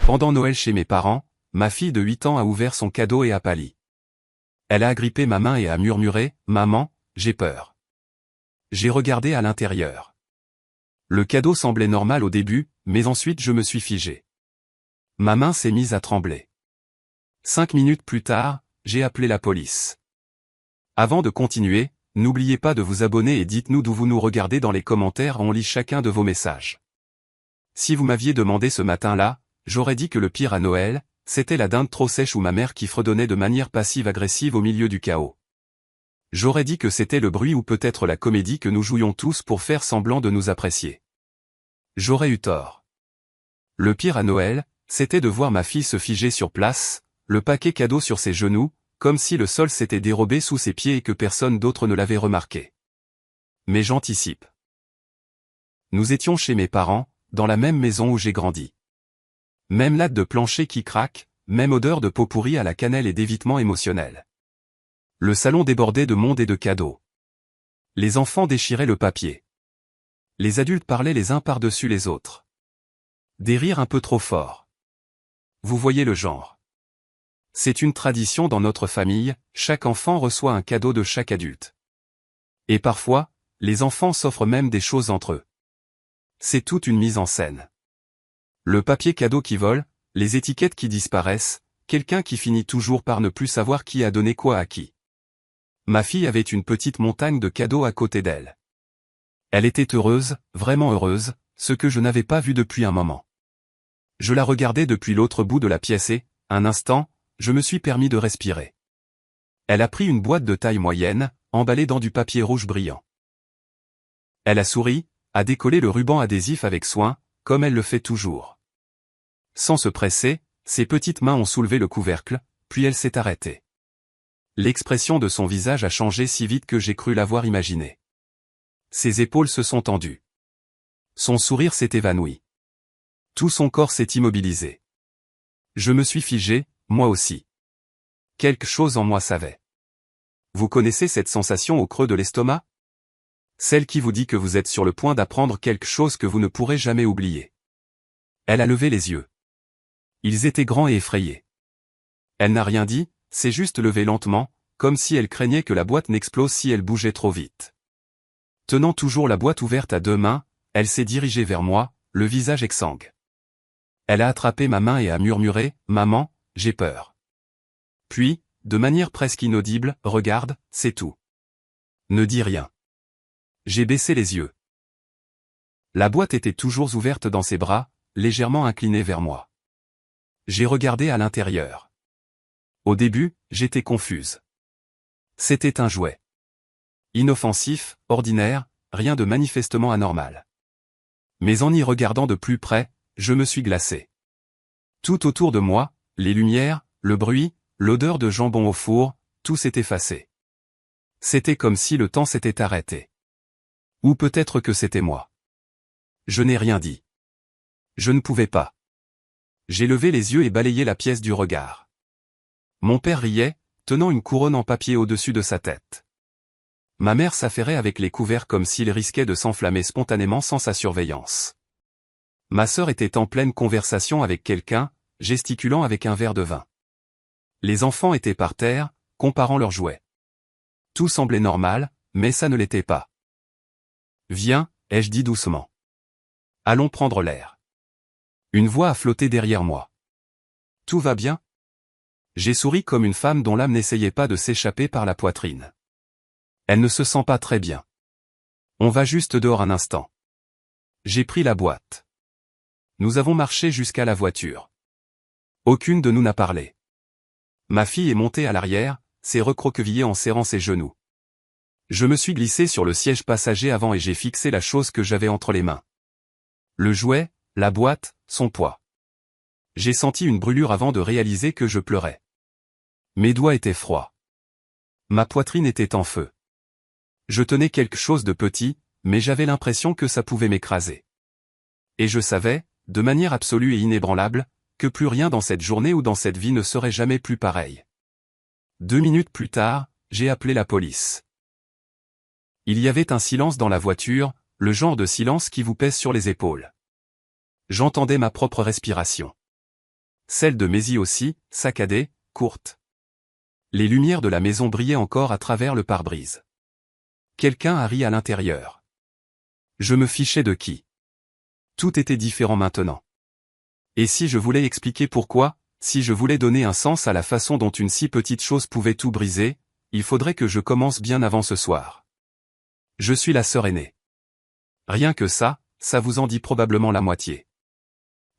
Pendant Noël chez mes parents, ma fille de 8 ans a ouvert son cadeau et a pâli. Elle a agrippé ma main et a murmuré « Maman, j'ai peur ». J'ai regardé à l'intérieur. Le cadeau semblait normal au début, mais ensuite je me suis figé. Ma main s'est mise à trembler. 5 minutes plus tard, j'ai appelé la police. Avant de continuer, n'oubliez pas de vous abonner et dites-nous d'où vous nous regardez dans les commentaires, on lit chacun de vos messages. Si vous m'aviez demandé ce matin-là, j'aurais dit que le pire à Noël, c'était la dinde trop sèche ou ma mère qui fredonnait de manière passive-agressive au milieu du chaos. J'aurais dit que c'était le bruit ou peut-être la comédie que nous jouions tous pour faire semblant de nous apprécier. J'aurais eu tort. Le pire à Noël, c'était de voir ma fille se figer sur place, le paquet cadeau sur ses genoux, comme si le sol s'était dérobé sous ses pieds et que personne d'autre ne l'avait remarqué. Mais j'anticipe. Nous étions chez mes parents, dans la même maison où j'ai grandi. Même latte de plancher qui craque, même odeur de pot pourri à la cannelle et d'évitement émotionnel. Le salon débordait de monde et de cadeaux. Les enfants déchiraient le papier. Les adultes parlaient les uns par-dessus les autres. Des rires un peu trop forts. Vous voyez le genre. C'est une tradition dans notre famille, chaque enfant reçoit un cadeau de chaque adulte. Et parfois, les enfants s'offrent même des choses entre eux. C'est toute une mise en scène. Le papier cadeau qui vole, les étiquettes qui disparaissent, quelqu'un qui finit toujours par ne plus savoir qui a donné quoi à qui. Ma fille avait une petite montagne de cadeaux à côté d'elle. Elle était heureuse, vraiment heureuse, ce que je n'avais pas vu depuis un moment. Je la regardais depuis l'autre bout de la pièce et, un instant, je me suis permis de respirer. Elle a pris une boîte de taille moyenne, emballée dans du papier rouge brillant. Elle a souri, a décollé le ruban adhésif avec soin, comme elle le fait toujours. Sans se presser, ses petites mains ont soulevé le couvercle, puis elle s'est arrêtée. L'expression de son visage a changé si vite que j'ai cru l'avoir imaginé. Ses épaules se sont tendues. Son sourire s'est évanoui. Tout son corps s'est immobilisé. Je me suis figé, moi aussi. Quelque chose en moi savait. Vous connaissez cette sensation au creux de l'estomac? Celle qui vous dit que vous êtes sur le point d'apprendre quelque chose que vous ne pourrez jamais oublier. Elle a levé les yeux. Ils étaient grands et effrayés. Elle n'a rien dit, s'est juste levée lentement, comme si elle craignait que la boîte n'explose si elle bougeait trop vite. Tenant toujours la boîte ouverte à 2 mains, elle s'est dirigée vers moi, le visage exsangue. Elle a attrapé ma main et a murmuré « Maman, j'ai peur ». Puis, de manière presque inaudible, « Regarde, c'est tout. Ne dis rien ». J'ai baissé les yeux. La boîte était toujours ouverte dans ses bras, légèrement inclinée vers moi. J'ai regardé à l'intérieur. Au début, j'étais confuse. C'était un jouet. Inoffensif, ordinaire, rien de manifestement anormal. Mais en y regardant de plus près, je me suis glacé. Tout autour de moi, les lumières, le bruit, l'odeur de jambon au four, tout s'est effacé. C'était comme si le temps s'était arrêté. Ou peut-être que c'était moi. Je n'ai rien dit. Je ne pouvais pas. J'ai levé les yeux et balayé la pièce du regard. Mon père riait, tenant une couronne en papier au-dessus de sa tête. Ma mère s'affairait avec les couverts comme s'il risquait de s'enflammer spontanément sans sa surveillance. Ma sœur était en pleine conversation avec quelqu'un, gesticulant avec un verre de vin. Les enfants étaient par terre, comparant leurs jouets. Tout semblait normal, mais ça ne l'était pas. « Viens », ai-je dit doucement. « Allons prendre l'air. » Une voix a flotté derrière moi. « Tout va bien ?» J'ai souri comme une femme dont l'âme n'essayait pas de s'échapper par la poitrine. Elle ne se sent pas très bien. On va juste dehors un instant. J'ai pris la boîte. Nous avons marché jusqu'à la voiture. Aucune de nous n'a parlé. Ma fille est montée à l'arrière, s'est recroquevillée en serrant ses genoux. Je me suis glissé sur le siège passager avant et j'ai fixé la chose que j'avais entre les mains. Le jouet, la boîte, son poids. J'ai senti une brûlure avant de réaliser que je pleurais. Mes doigts étaient froids. Ma poitrine était en feu. Je tenais quelque chose de petit, mais j'avais l'impression que ça pouvait m'écraser. Et je savais, de manière absolue et inébranlable, que plus rien dans cette journée ou dans cette vie ne serait jamais plus pareil. 2 minutes plus tard, j'ai appelé la police. Il y avait un silence dans la voiture, le genre de silence qui vous pèse sur les épaules. J'entendais ma propre respiration. Celle de Maisie aussi, saccadée, courte. Les lumières de la maison brillaient encore à travers le pare-brise. Quelqu'un a ri à l'intérieur. Je me fichais de qui. Tout était différent maintenant. Et si je voulais expliquer pourquoi, si je voulais donner un sens à la façon dont une si petite chose pouvait tout briser, il faudrait que je commence bien avant ce soir. Je suis la sœur aînée. Rien que ça vous en dit probablement la moitié.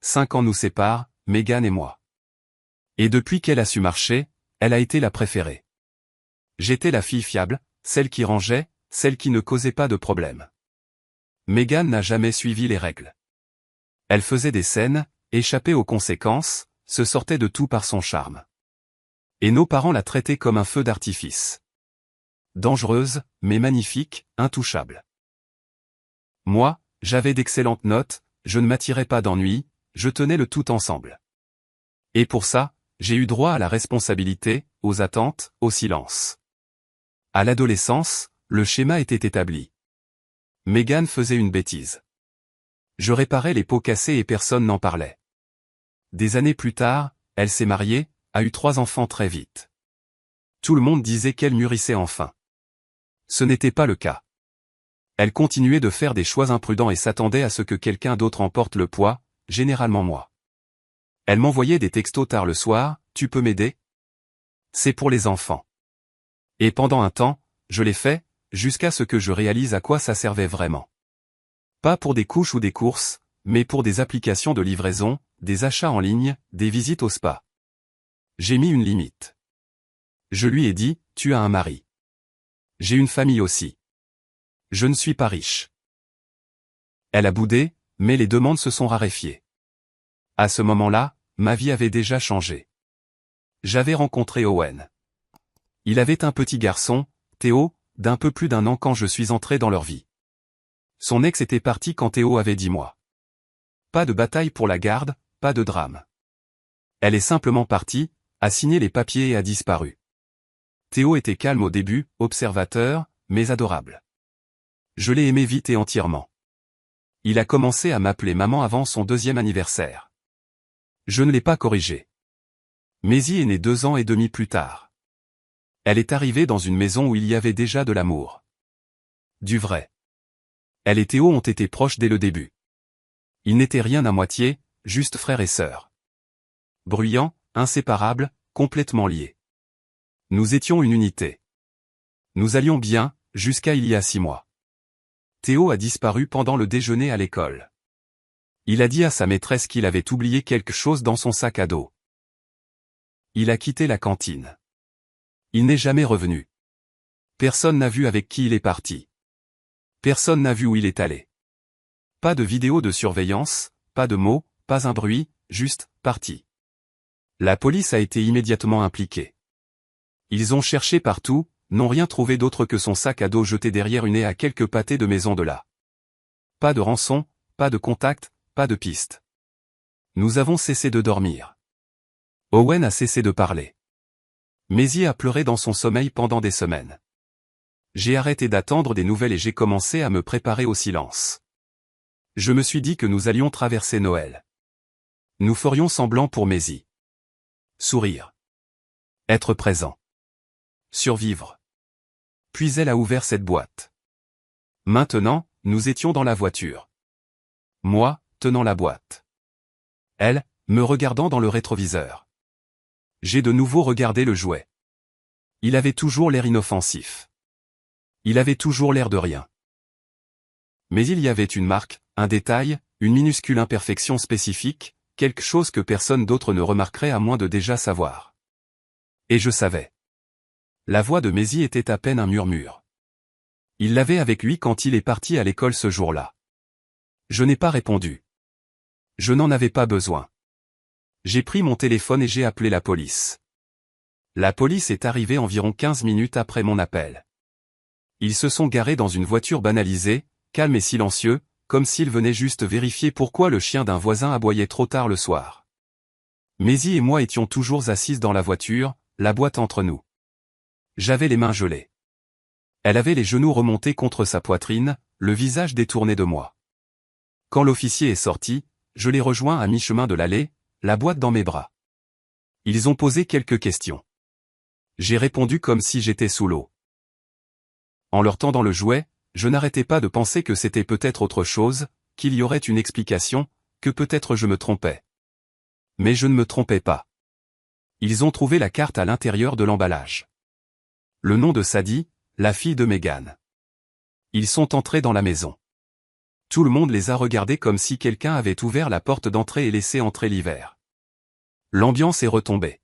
5 ans nous séparent, Megan et moi. Et depuis qu'elle a su marcher, elle a été la préférée. J'étais la fille fiable, celle qui rangeait, celle qui ne causait pas de problème. Megan n'a jamais suivi les règles. Elle faisait des scènes, échappait aux conséquences, se sortait de tout par son charme. Et nos parents la traitaient comme un feu d'artifice. Dangereuse, mais magnifique, intouchable. Moi, j'avais d'excellentes notes, je ne m'attirais pas d'ennui, je tenais le tout ensemble. Et pour ça, j'ai eu droit à la responsabilité, aux attentes, au silence. À l'adolescence, le schéma était établi. Megan faisait une bêtise. Je réparais les pots cassés et personne n'en parlait. Des années plus tard, elle s'est mariée, a eu 3 enfants très vite. Tout le monde disait qu'elle mûrissait enfin. Ce n'était pas le cas. Elle continuait de faire des choix imprudents et s'attendait à ce que quelqu'un d'autre emporte le poids, généralement moi. Elle m'envoyait des textos tard le soir, « Tu peux m'aider ? C'est pour les enfants. » Et pendant un temps, je l'ai fait, jusqu'à ce que je réalise à quoi ça servait vraiment. Pas pour des couches ou des courses, mais pour des applications de livraison, des achats en ligne, des visites au spa. J'ai mis une limite. Je lui ai dit, « Tu as un mari. J'ai une famille aussi. Je ne suis pas riche. » Elle a boudé, mais les demandes se sont raréfiées. À ce moment-là, ma vie avait déjà changé. J'avais rencontré Owen. Il avait un petit garçon, Théo, d'un peu plus d'1 an quand je suis entré dans leur vie. Son ex était parti quand Théo avait 10 mois. Pas de bataille pour la garde, pas de drame. Elle est simplement partie, a signé les papiers et a disparu. Théo était calme au début, observateur, mais adorable. Je l'ai aimé vite et entièrement. Il a commencé à m'appeler maman avant son 2e anniversaire. Je ne l'ai pas corrigé. Maisie est née 2 ans et demi plus tard. Elle est arrivée dans une maison où il y avait déjà de l'amour. Du vrai. Elle et Théo ont été proches dès le début. Ils n'étaient rien à moitié, juste frères et sœurs. Bruyants, inséparables, complètement liés. Nous étions une unité. Nous allions bien, jusqu'à il y a 6 mois. Théo a disparu pendant le déjeuner à l'école. Il a dit à sa maîtresse qu'il avait oublié quelque chose dans son sac à dos. Il a quitté la cantine. Il n'est jamais revenu. Personne n'a vu avec qui il est parti. Personne n'a vu où il est allé. Pas de vidéo de surveillance, pas de mots, pas un bruit, juste, parti. La police a été immédiatement impliquée. Ils ont cherché partout, n'ont rien trouvé d'autre que son sac à dos jeté derrière une haie à quelques pâtés de maison de là. Pas de rançon, pas de contact, pas de piste. Nous avons cessé de dormir. Owen a cessé de parler. Maisie a pleuré dans son sommeil pendant des semaines. J'ai arrêté d'attendre des nouvelles et j'ai commencé à me préparer au silence. Je me suis dit que nous allions traverser Noël. Nous ferions semblant pour Maisie. Sourire. Être présent. Survivre. Puis elle a ouvert cette boîte. Maintenant, nous étions dans la voiture. Moi, tenant la boîte. Elle, me regardant dans le rétroviseur. J'ai de nouveau regardé le jouet. Il avait toujours l'air inoffensif. Il avait toujours l'air de rien. Mais il y avait une marque, un détail, une minuscule imperfection spécifique, quelque chose que personne d'autre ne remarquerait à moins de déjà savoir. Et je savais. La voix de Maisie était à peine un murmure. Il l'avait avec lui quand il est parti à l'école ce jour-là. Je n'ai pas répondu. Je n'en avais pas besoin. J'ai pris mon téléphone et j'ai appelé la police. La police est arrivée environ 15 minutes après mon appel. Ils se sont garés dans une voiture banalisée, calme et silencieux, comme s'ils venaient juste vérifier pourquoi le chien d'un voisin aboyait trop tard le soir. Maisie et moi étions toujours assises dans la voiture, la boîte entre nous. J'avais les mains gelées. Elle avait les genoux remontés contre sa poitrine, le visage détourné de moi. Quand l'officier est sorti, je l'ai rejoint à mi-chemin de l'allée, la boîte dans mes bras. Ils ont posé quelques questions. J'ai répondu comme si j'étais sous l'eau. En leur tendant le jouet, je n'arrêtais pas de penser que c'était peut-être autre chose, qu'il y aurait une explication, que peut-être je me trompais. Mais je ne me trompais pas. Ils ont trouvé la carte à l'intérieur de l'emballage. Le nom de Sadie, la fille de Megan. Ils sont entrés dans la maison. Tout le monde les a regardés comme si quelqu'un avait ouvert la porte d'entrée et laissé entrer l'hiver. L'ambiance est retombée.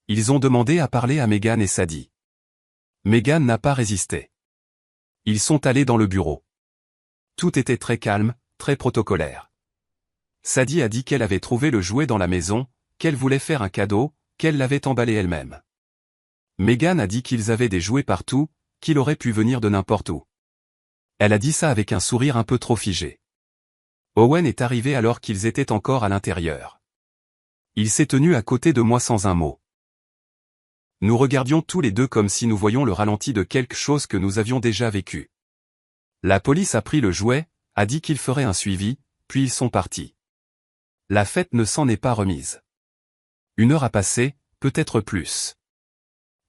Ils ont demandé à parler à Megan et Sadie. Megan n'a pas résisté. Ils sont allés dans le bureau. Tout était très calme, très protocolaire. Sadie a dit qu'elle avait trouvé le jouet dans la maison, qu'elle voulait faire un cadeau, qu'elle l'avait emballé elle-même. Megan a dit qu'ils avaient des jouets partout, qu'il aurait pu venir de n'importe où. Elle a dit ça avec un sourire un peu trop figé. Owen est arrivé alors qu'ils étaient encore à l'intérieur. Il s'est tenu à côté de moi sans un mot. Nous regardions tous les deux comme si nous voyions le ralenti de quelque chose que nous avions déjà vécu. La police a pris le jouet, a dit qu'il ferait un suivi, puis ils sont partis. La fête ne s'en est pas remise. 1 heure a passé, peut-être plus.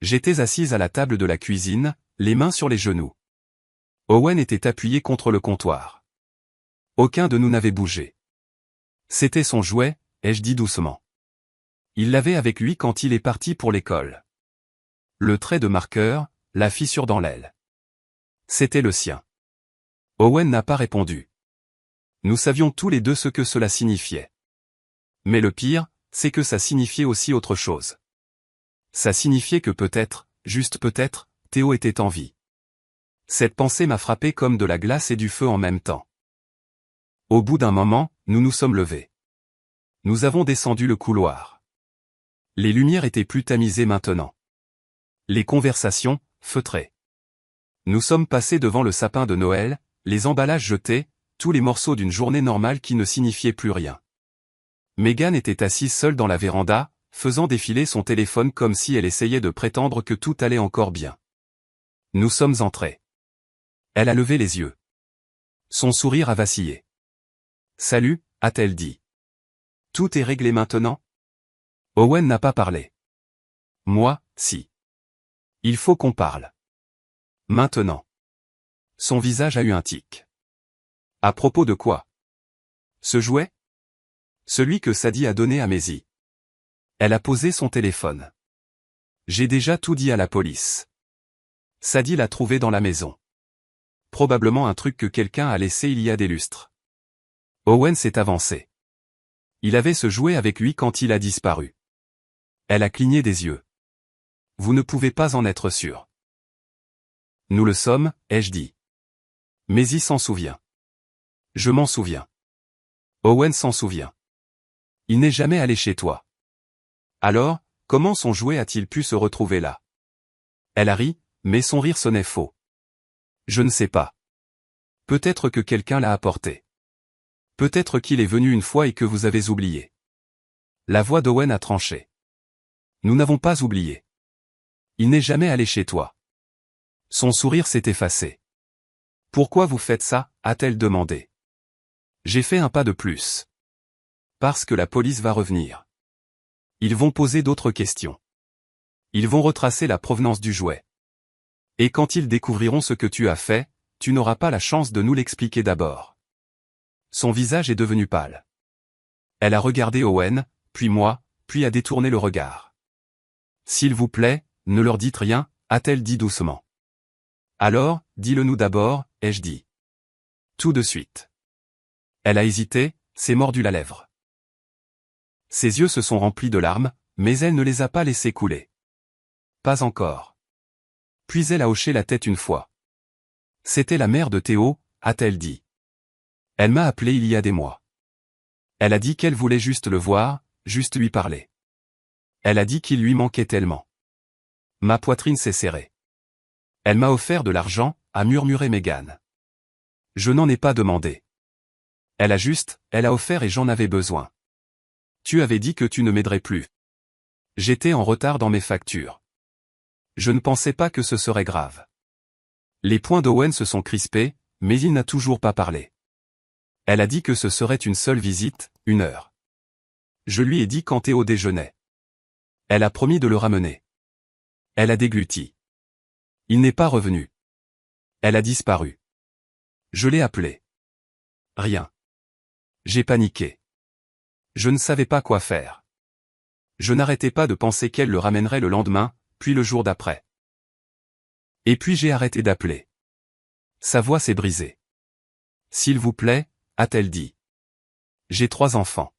J'étais assise à la table de la cuisine, les mains sur les genoux. Owen était appuyé contre le comptoir. Aucun de nous n'avait bougé. C'était son jouet, ai-je dit doucement. Il l'avait avec lui quand il est parti pour l'école. Le trait de marqueur, la fissure dans l'aile. C'était le sien. Owen n'a pas répondu. Nous savions tous les deux ce que cela signifiait. Mais le pire, c'est que ça signifiait aussi autre chose. Ça signifiait que peut-être, juste peut-être, Théo était en vie. Cette pensée m'a frappé comme de la glace et du feu en même temps. Au bout d'un moment, nous nous sommes levés. Nous avons descendu le couloir. Les lumières étaient plus tamisées maintenant. Les conversations, feutrées. Nous sommes passés devant le sapin de Noël, les emballages jetés, tous les morceaux d'une journée normale qui ne signifiaient plus rien. Megan était assise seule dans la véranda, faisant défiler son téléphone comme si elle essayait de prétendre que tout allait encore bien. Nous sommes entrés. Elle a levé les yeux. Son sourire a vacillé. « Salut », a-t-elle dit. « Tout est réglé maintenant ?» Owen n'a pas parlé. Moi, si. Il faut qu'on parle. Maintenant. Son visage a eu un tic. À propos de quoi? Ce jouet? Celui que Sadie a donné à Maisie. Elle a posé son téléphone. J'ai déjà tout dit à la police. Sadie l'a trouvé dans la maison. Probablement un truc que quelqu'un a laissé il y a des lustres. Owen s'est avancé. Il avait ce jouet avec lui quand il a disparu. Elle a cligné des yeux. Vous ne pouvez pas en être sûr. Nous le sommes, ai-je dit. Maisie s'en souvient. Je m'en souviens. Owen s'en souvient. Il n'est jamais allé chez toi. Alors, comment son jouet a-t-il pu se retrouver là? Elle a ri, mais son rire sonnait faux. Je ne sais pas. Peut-être que quelqu'un l'a apporté. Peut-être qu'il est venu une fois et que vous avez oublié. La voix d'Owen a tranché. Nous n'avons pas oublié. Il n'est jamais allé chez toi. Son sourire s'est effacé. Pourquoi vous faites ça? A-t-elle demandé. J'ai fait un pas de plus. Parce que la police va revenir. Ils vont poser d'autres questions. Ils vont retracer la provenance du jouet. Et quand ils découvriront ce que tu as fait, tu n'auras pas la chance de nous l'expliquer d'abord. Son visage est devenu pâle. Elle a regardé Owen, puis moi, puis a détourné le regard. S'il vous plaît, ne leur dites rien, a-t-elle dit doucement. Alors, dis-le-nous d'abord, ai-je dit. Tout de suite. Elle a hésité, s'est mordu la lèvre. Ses yeux se sont remplis de larmes, mais elle ne les a pas laissés couler. Pas encore. Puis elle a hoché la tête une fois. C'était la mère de Théo, a-t-elle dit. Elle m'a appelé il y a des mois. Elle a dit qu'elle voulait juste le voir, juste lui parler. Elle a dit qu'il lui manquait tellement. Ma poitrine s'est serrée. Elle m'a offert de l'argent, a murmuré Megan. Je n'en ai pas demandé. Elle a offert et j'en avais besoin. Tu avais dit que tu ne m'aiderais plus. J'étais en retard dans mes factures. Je ne pensais pas que ce serait grave. Les poings d'Owen se sont crispés, mais il n'a toujours pas parlé. Elle a dit que ce serait une seule visite, 1 heure. Je lui ai dit quand Théo déjeunait. Elle a promis de le ramener. Elle a dégluti. Il n'est pas revenu. Elle a disparu. Je l'ai appelé. Rien. J'ai paniqué. Je ne savais pas quoi faire. Je n'arrêtais pas de penser qu'elle le ramènerait le lendemain, puis le jour d'après. Et puis j'ai arrêté d'appeler. Sa voix s'est brisée. S'il vous plaît, a-t-elle dit. J'ai 3 enfants.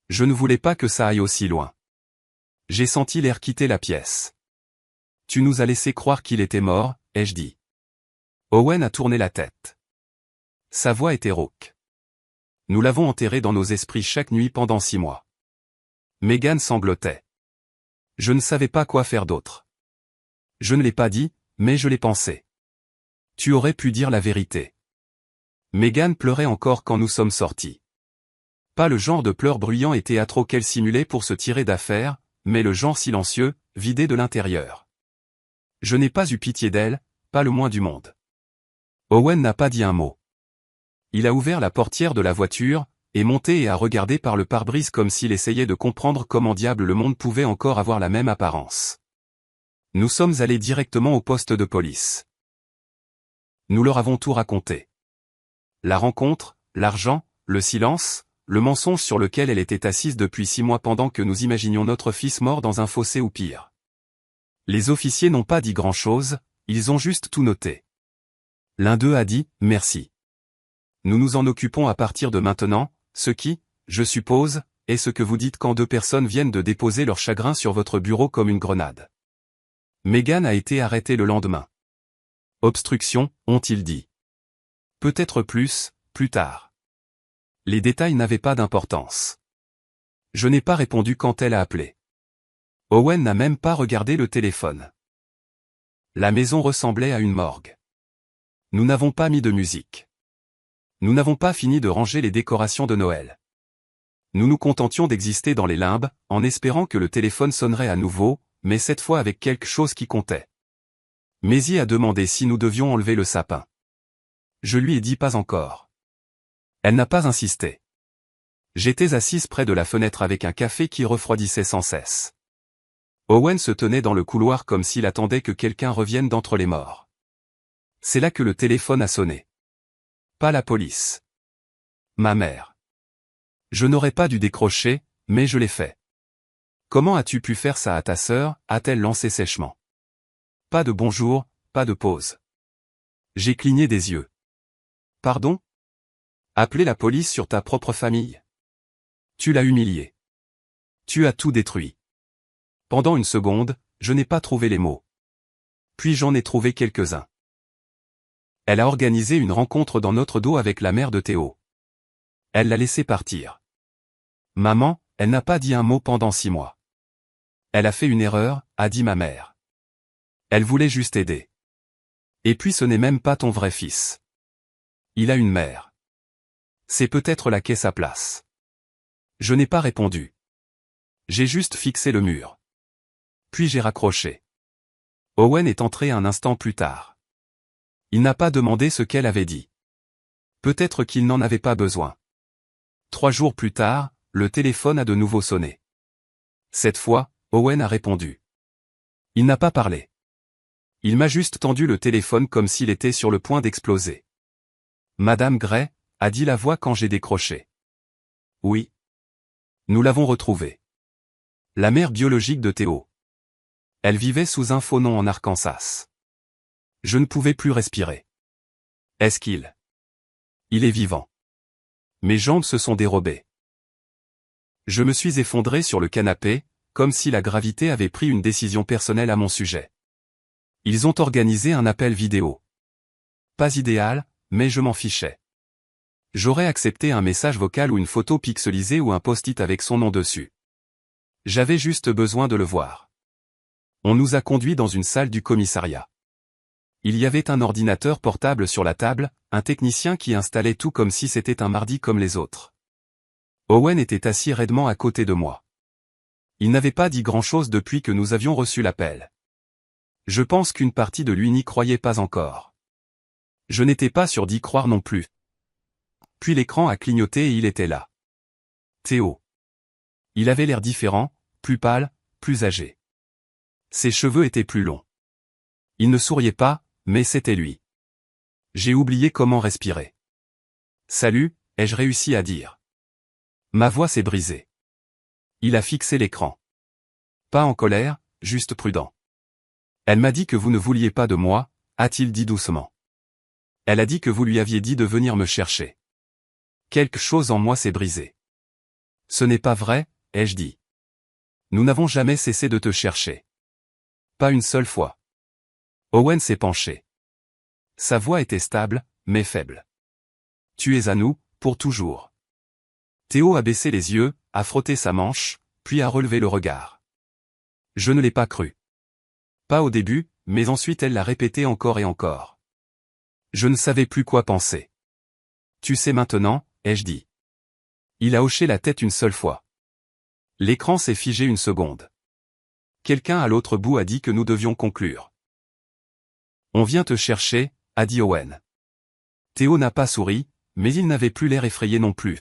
Je ne voulais pas que ça aille aussi loin. J'ai senti l'air quitter la pièce. Tu nous as laissé croire qu'il était mort, ai-je dit. Owen a tourné la tête. Sa voix était rauque. Nous l'avons enterré dans nos esprits chaque nuit pendant 6 mois. Megan sanglotait. Je ne savais pas quoi faire d'autre. Je ne l'ai pas dit, mais je l'ai pensé. Tu aurais pu dire la vérité. Megan pleurait encore quand nous sommes sortis. Pas le genre de pleurs bruyants et théâtraux qu'elle simulait pour se tirer d'affaire, mais le genre silencieux, vidé de l'intérieur. Je n'ai pas eu pitié d'elle, pas le moins du monde. Owen n'a pas dit un mot. Il a ouvert la portière de la voiture, est monté et a regardé par le pare-brise comme s'il essayait de comprendre comment diable le monde pouvait encore avoir la même apparence. Nous sommes allés directement au poste de police. Nous leur avons tout raconté. La rencontre, l'argent, le silence, le mensonge sur lequel elle était assise depuis 6 mois pendant que nous imaginions notre fils mort dans un fossé ou pire. Les officiers n'ont pas dit grand-chose, ils ont juste tout noté. L'un d'eux a dit « merci ». Nous nous en occupons à partir de maintenant, ce qui, je suppose, est ce que vous dites quand 2 personnes viennent de déposer leur chagrin sur votre bureau comme une grenade. Megan a été arrêtée le lendemain. Obstruction, ont-ils dit. Peut-être plus tard. Les détails n'avaient pas d'importance. Je n'ai pas répondu quand elle a appelé. Owen n'a même pas regardé le téléphone. La maison ressemblait à une morgue. Nous n'avons pas mis de musique. Nous n'avons pas fini de ranger les décorations de Noël. Nous nous contentions d'exister dans les limbes, en espérant que le téléphone sonnerait à nouveau, mais cette fois avec quelque chose qui comptait. Maisie a demandé si nous devions enlever le sapin. Je lui ai dit pas encore. Elle n'a pas insisté. J'étais assise près de la fenêtre avec un café qui refroidissait sans cesse. Owen se tenait dans le couloir comme s'il attendait que quelqu'un revienne d'entre les morts. C'est là que le téléphone a sonné. Pas la police. Ma mère. Je n'aurais pas dû décrocher, mais je l'ai fait. Comment as-tu pu faire ça à ta sœur, a-t-elle lancé sèchement. Pas de bonjour, pas de pause. J'ai cligné des yeux. Pardon? Appeler la police sur ta propre famille. Tu l'as humiliée. Tu as tout détruit. Pendant une seconde, je n'ai pas trouvé les mots. Puis j'en ai trouvé quelques-uns. Elle a organisé une rencontre dans notre dos avec la mère de Théo. Elle l'a laissé partir. Maman, elle n'a pas dit un mot pendant 6 mois. Elle a fait une erreur, a dit ma mère. Elle voulait juste aider. Et puis ce n'est même pas ton vrai fils. Il a une mère. C'est peut-être là qu'est sa place. Je n'ai pas répondu. J'ai juste fixé le mur. Puis j'ai raccroché. Owen est entré un instant plus tard. Il n'a pas demandé ce qu'elle avait dit. Peut-être qu'il n'en avait pas besoin. 3 jours plus tard, le téléphone a de nouveau sonné. Cette fois, Owen a répondu. Il n'a pas parlé. Il m'a juste tendu le téléphone comme s'il était sur le point d'exploser. Madame Gray, a dit la voix quand j'ai décroché. Oui. Nous l'avons retrouvée. La mère biologique de Théo. Elle vivait sous un faux nom en Arkansas. Je ne pouvais plus respirer. Est-ce qu'il? Il est vivant. Mes jambes se sont dérobées. Je me suis effondré sur le canapé, comme si la gravité avait pris une décision personnelle à mon sujet. Ils ont organisé un appel vidéo. Pas idéal, mais je m'en fichais. J'aurais accepté un message vocal ou une photo pixelisée ou un post-it avec son nom dessus. J'avais juste besoin de le voir. On nous a conduits dans une salle du commissariat. Il y avait un ordinateur portable sur la table, un technicien qui installait tout comme si c'était un mardi comme les autres. Owen était assis raidement à côté de moi. Il n'avait pas dit grand-chose depuis que nous avions reçu l'appel. Je pense qu'une partie de lui n'y croyait pas encore. Je n'étais pas sûr d'y croire non plus. Puis l'écran a clignoté et il était là. Théo. Il avait l'air différent, plus pâle, plus âgé. Ses cheveux étaient plus longs. Il ne souriait pas, mais c'était lui. J'ai oublié comment respirer. Salut, ai-je réussi à dire. Ma voix s'est brisée. Il a fixé l'écran. Pas en colère, juste prudent. Elle m'a dit que vous ne vouliez pas de moi, a-t-il dit doucement. Elle a dit que vous lui aviez dit de venir me chercher. Quelque chose en moi s'est brisé. Ce n'est pas vrai, ai-je dit. Nous n'avons jamais cessé de te chercher. Pas une seule fois. Owen s'est penché. Sa voix était stable, mais faible. Tu es à nous, pour toujours. Théo a baissé les yeux, a frotté sa manche, puis a relevé le regard. Je ne l'ai pas cru. Pas au début, mais ensuite elle l'a répété encore et encore. Je ne savais plus quoi penser. Tu sais maintenant, ai-je dit. Il a hoché la tête une seule fois. L'écran s'est figé une seconde. Quelqu'un à l'autre bout a dit que nous devions conclure. On vient te chercher, a dit Owen. Théo n'a pas souri, mais il n'avait plus l'air effrayé non plus.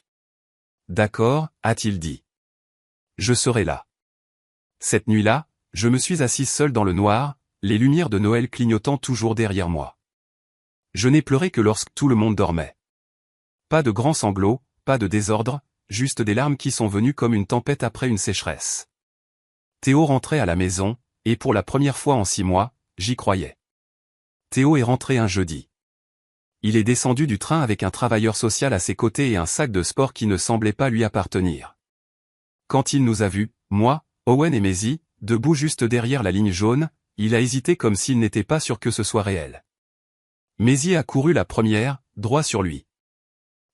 D'accord, a-t-il dit. Je serai là. Cette nuit-là, je me suis assise seule dans le noir, les lumières de Noël clignotant toujours derrière moi. Je n'ai pleuré que lorsque tout le monde dormait. Pas de grands sanglots, pas de désordre, juste des larmes qui sont venues comme une tempête après une sécheresse. Théo rentrait à la maison, et pour la première fois en 6 mois, j'y croyais. Théo est rentré un jeudi. Il est descendu du train avec un travailleur social à ses côtés et un sac de sport qui ne semblait pas lui appartenir. Quand il nous a vus, moi, Owen et Maisie, debout juste derrière la ligne jaune, il a hésité comme s'il n'était pas sûr que ce soit réel. Maisie a couru la première, droit sur lui.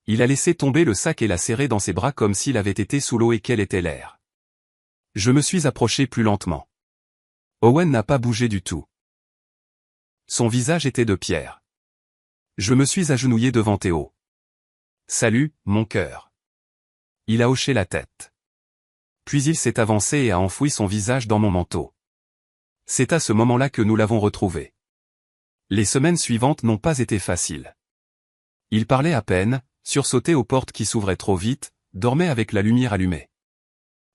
Il a laissé tomber le sac et l'a serré dans ses bras comme s'il avait été sous l'eau et qu'elle était l'air. Je me suis approché plus lentement. Owen n'a pas bougé du tout. Son visage était de pierre. Je me suis agenouillé devant Théo. Salut, mon cœur. Il a hoché la tête. Puis il s'est avancé et a enfoui son visage dans mon manteau. C'est à ce moment-là que nous l'avons retrouvé. Les semaines suivantes n'ont pas été faciles. Il parlait à peine, sursautait aux portes qui s'ouvraient trop vite, dormait avec la lumière allumée.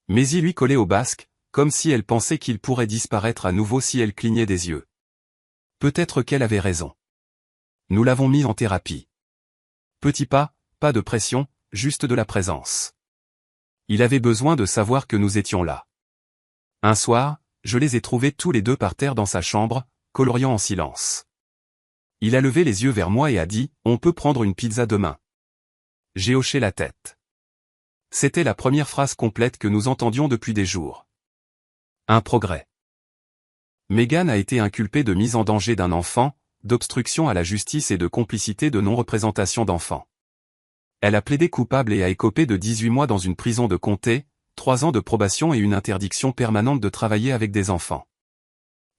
Mais il lui collait au basque, comme si elle pensait qu'il pourrait disparaître à nouveau si elle clignait des yeux. Peut-être qu'elle avait raison. Nous l'avons mis en thérapie. Petit pas, pas de pression, juste de la présence. Il avait besoin de savoir que nous étions là. Un soir, je les ai trouvés tous les deux par terre dans sa chambre, coloriant en silence. Il a levé les yeux vers moi et a dit « On peut prendre une pizza demain ». J'ai hoché la tête. C'était la première phrase complète que nous entendions depuis des jours. Un progrès. Megan a été inculpée de mise en danger d'un enfant, d'obstruction à la justice et de complicité de non-représentation d'enfants. Elle a plaidé coupable et a écopé de 18 mois dans une prison de comté, 3 ans de probation et une interdiction permanente de travailler avec des enfants.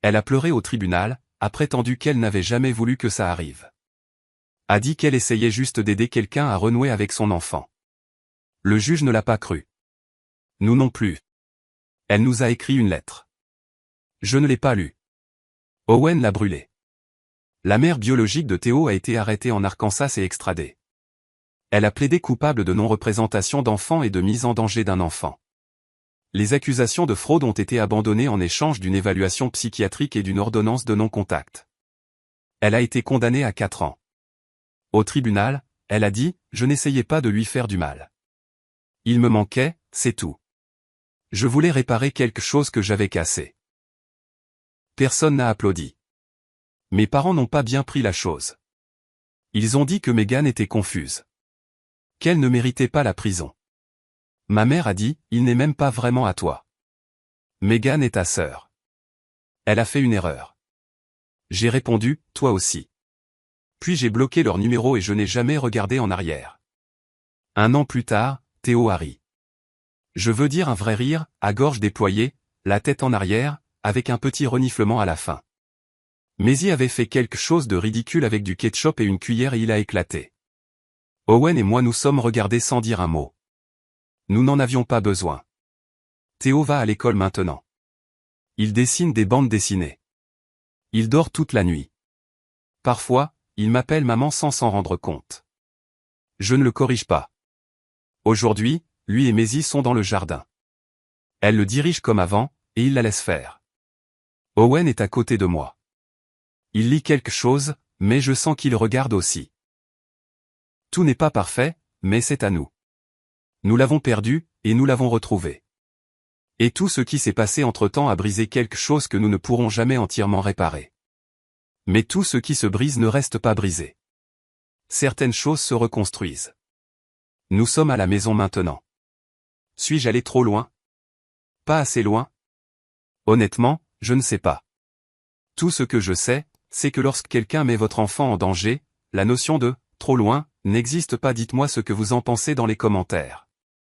Elle a pleuré au tribunal, a prétendu qu'elle n'avait jamais voulu que ça arrive. A dit qu'elle essayait juste d'aider quelqu'un à renouer avec son enfant. Le juge ne l'a pas cru. Nous non plus. Elle nous a écrit une lettre. Je ne l'ai pas lue. Owen l'a brûlée. La mère biologique de Théo a été arrêtée en Arkansas et extradée. Elle a plaidé coupable de non-représentation d'enfant et de mise en danger d'un enfant. Les accusations de fraude ont été abandonnées en échange d'une évaluation psychiatrique et d'une ordonnance de non-contact. Elle a été condamnée à 4 ans. Au tribunal, elle a dit « Je n'essayais pas de lui faire du mal. Il me manquait, c'est tout. Je voulais réparer quelque chose que j'avais cassé. » Personne n'a applaudi. Mes parents n'ont pas bien pris la chose. Ils ont dit que Megan était confuse. Qu'elle ne méritait pas la prison. Ma mère a dit « Il n'est même pas vraiment à toi. Megan est ta sœur. Elle a fait une erreur. » J'ai répondu « Toi aussi. » Puis j'ai bloqué leur numéro et je n'ai jamais regardé en arrière. 1 an plus tard, Théo a ri. Je veux dire un vrai rire, à gorge déployée, la tête en arrière, avec un petit reniflement à la fin. Maisie avait fait quelque chose de ridicule avec du ketchup et une cuillère et il a éclaté. Owen et moi nous sommes regardés sans dire un mot. Nous n'en avions pas besoin. Théo va à l'école maintenant. Il dessine des bandes dessinées. Il dort toute la nuit. Parfois, il m'appelle maman sans s'en rendre compte. Je ne le corrige pas. Aujourd'hui, lui et Maisie sont dans le jardin. Elle le dirige comme avant, et il la laisse faire. Owen est à côté de moi. Il lit quelque chose, mais je sens qu'il regarde aussi. Tout n'est pas parfait, mais c'est à nous. Nous l'avons perdu, et nous l'avons retrouvé. Et tout ce qui s'est passé entre-temps a brisé quelque chose que nous ne pourrons jamais entièrement réparer. Mais tout ce qui se brise ne reste pas brisé. Certaines choses se reconstruisent. Nous sommes à la maison maintenant. Suis-je allé trop loin? Pas assez loin? Honnêtement, je ne sais pas. Tout ce que je sais, c'est que lorsque quelqu'un met votre enfant en danger, la notion de « trop loin » n'existe pas. Dites-moi ce que vous en pensez dans les commentaires.